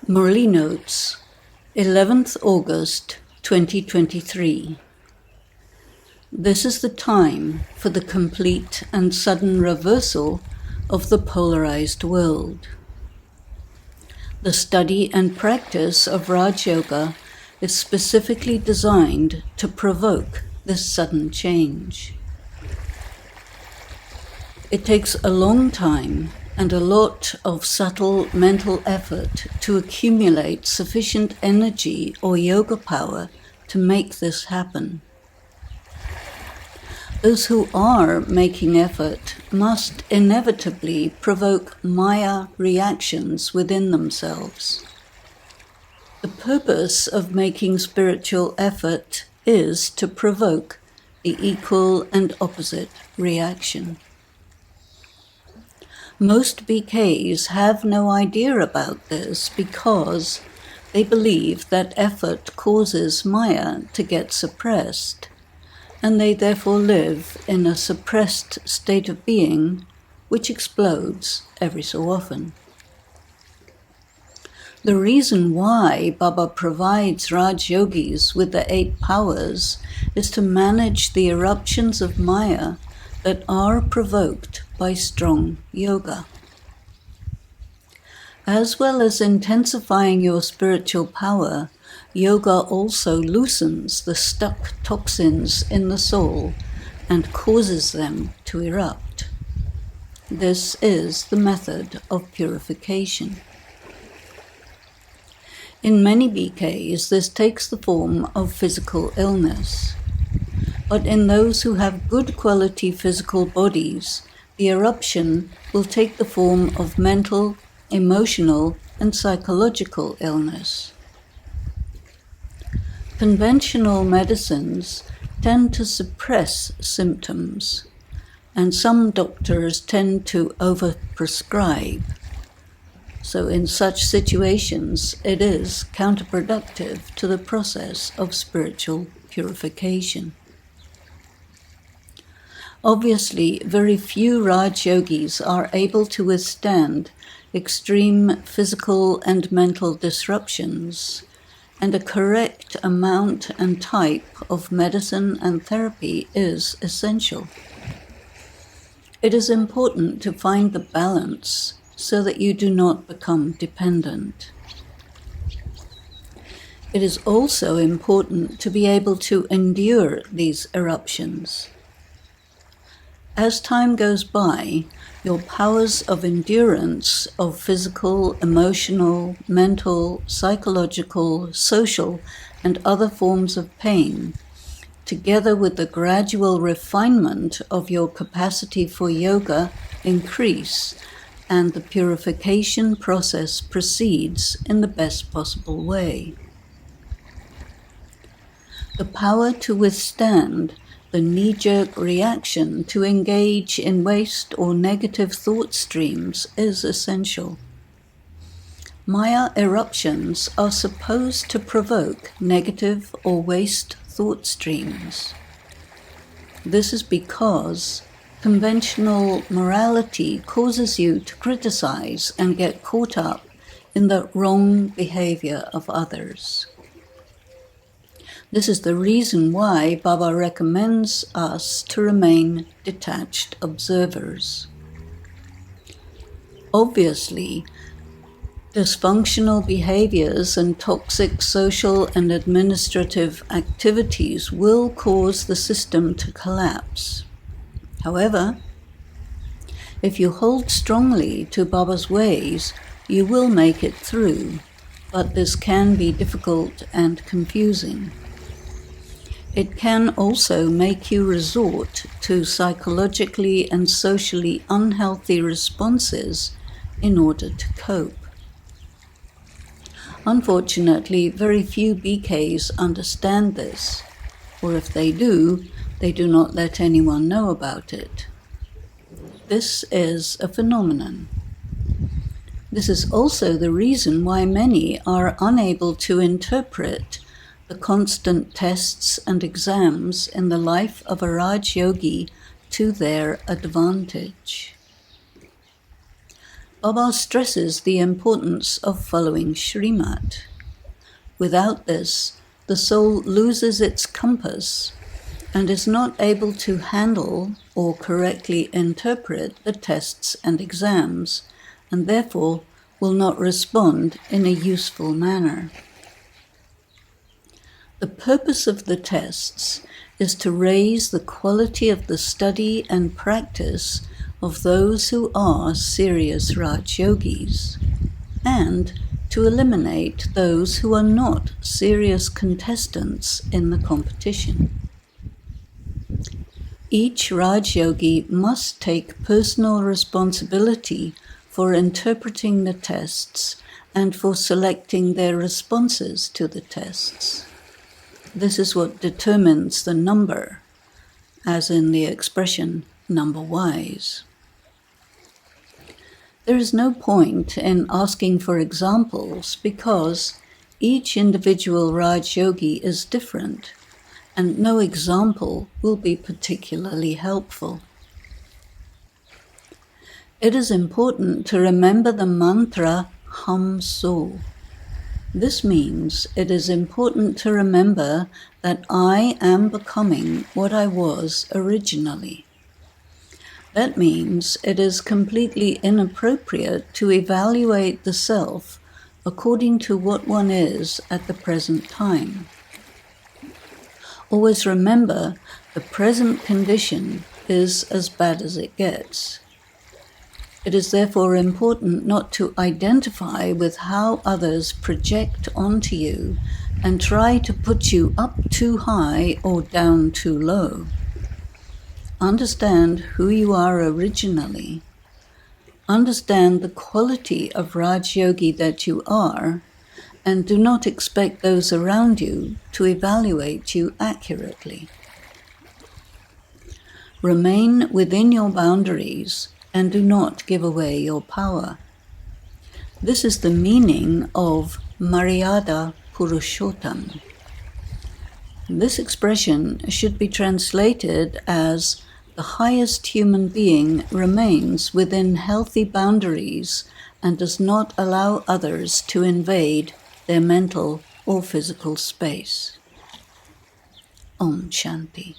Murli Notes, 11th August 2023. This is the time for the complete and sudden reversal of the polarized world. The study and practice of Raj Yoga is specifically designed to provoke this sudden change. It takes a long time and a lot of subtle mental effort to accumulate sufficient energy or yoga power to make this happen. Those who are making effort must inevitably provoke Maya reactions within themselves. The purpose of making spiritual effort is to provoke the equal and opposite reaction. Most BKs have no idea about this because they believe that effort causes Maya to get suppressed, and they therefore live in a suppressed state of being which explodes every so often. The reason why Baba provides Raj Yogis with the 8 powers is to manage the eruptions of Maya that are provoked by strong yoga. As well as intensifying your spiritual power, yoga also loosens the stuck toxins in the soul and causes them to erupt. This is the method of purification. In many BKs, this takes the form of physical illness. But in those who have good quality physical bodies, the eruption will take the form of mental, emotional, and psychological illness. Conventional medicines tend to suppress symptoms, and some doctors tend to overprescribe. So in such situations, it is counterproductive to the process of spiritual purification. Obviously, very few Raj Yogis are able to withstand extreme physical and mental disruptions, and a correct amount and type of medicine and therapy is essential. It is important to find the balance so that you do not become dependent. It is also important to be able to endure these eruptions. As time goes by, your powers of endurance of physical, emotional, mental, psychological, social, and other forms of pain, together with the gradual refinement of your capacity for yoga, increase, and the purification process proceeds in the best possible way. The power to withstand the knee-jerk reaction to engage in waste or negative thought streams is essential. Maya eruptions are supposed to provoke negative or waste thought streams. This is because conventional morality causes you to criticize and get caught up in the wrong behavior of others. This is the reason why Baba recommends us to remain detached observers. Obviously, dysfunctional behaviors and toxic social and administrative activities will cause the system to collapse. However, if you hold strongly to Baba's ways, you will make it through, but this can be difficult and confusing. It can also make you resort to psychologically and socially unhealthy responses in order to cope. Unfortunately, very few BKs understand this, or if they do not let anyone know about it. This is a phenomenon. This is also the reason why many are unable to interpret the constant tests and exams in the life of a Raj Yogi to their advantage. Baba stresses the importance of following Srimat. Without this, the soul loses its compass and is not able to handle or correctly interpret the tests and exams, and therefore will not respond in a useful manner. The purpose of the tests is to raise the quality of the study and practice of those who are serious Raj Yogis, and to eliminate those who are not serious contestants in the competition. Each Raj Yogi must take personal responsibility for interpreting the tests and for selecting their responses to the tests. This is what determines the number, as in the expression number-wise. There is no point in asking for examples because each individual Raj Yogi is different, and no example will be particularly helpful. It is important to remember the mantra Hum So. This means it is important to remember that I am becoming what I was originally. That means it is completely inappropriate to evaluate the self according to what one is at the present time. Always remember, the present condition is as bad as it gets. It is therefore important not to identify with how others project onto you and try to put you up too high or down too low. Understand who you are originally. Understand the quality of Raj Yogi that you are, and do not expect those around you to evaluate you accurately. Remain within your boundaries and do not give away your power. This is the meaning of Maryada Purushottam. This expression should be translated as the highest human being remains within healthy boundaries and does not allow others to invade their mental or physical space. Om Shanti.